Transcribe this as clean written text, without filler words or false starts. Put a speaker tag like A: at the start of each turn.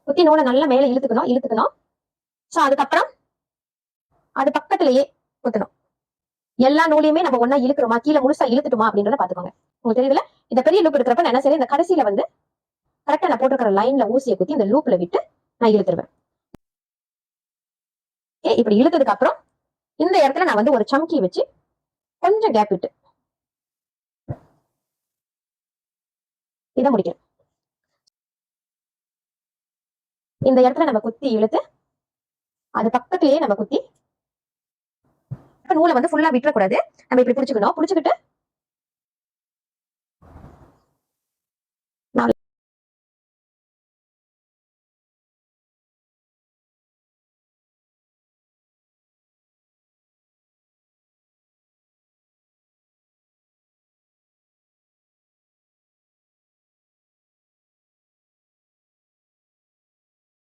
A: குத்தி நூலை நல்லா மேல இழுத்துக்கணும். சோ அதுக்கப்புறம் அது பக்கத்திலேயே குத்தணும். எல்லா நூலையுமே நம்ம ஒன்னா இழுக்கிறோமா, கீழே முழுசா இழுத்துட்டுமா அப்படின்றத பாத்துக்கோங்க. உங்களுக்கு தெரியுதுல, இந்த பெரிய லூப் எடுக்கிறப்ப நான் என்ன செய்யறேன், இந்த கடைசியில வந்து கரெக்டா நான் போட்டுக்கிற லைன்ல ஊசியை குத்தி இந்த லூப்ல விட்டு நான் இழுத்துருவேன். இப்படி இழுத்ததுக்கு அப்புறம் இந்த இடத்துல நான் வந்து ஒரு சம்கி வச்சு கொஞ்சம் கேப் விட்டு இதை முடிக்கிறேன். இந்த இடத்துல நம்ம குத்தி இழுத்து அது பக்கத்திலேயே நம்ம குத்தி நூலை வந்து ஃபுல்லா விட்டுறக்கூடாது. நம்ம இப்படி புடிச்சுக்கணும். புடிச்சுக்கிட்டு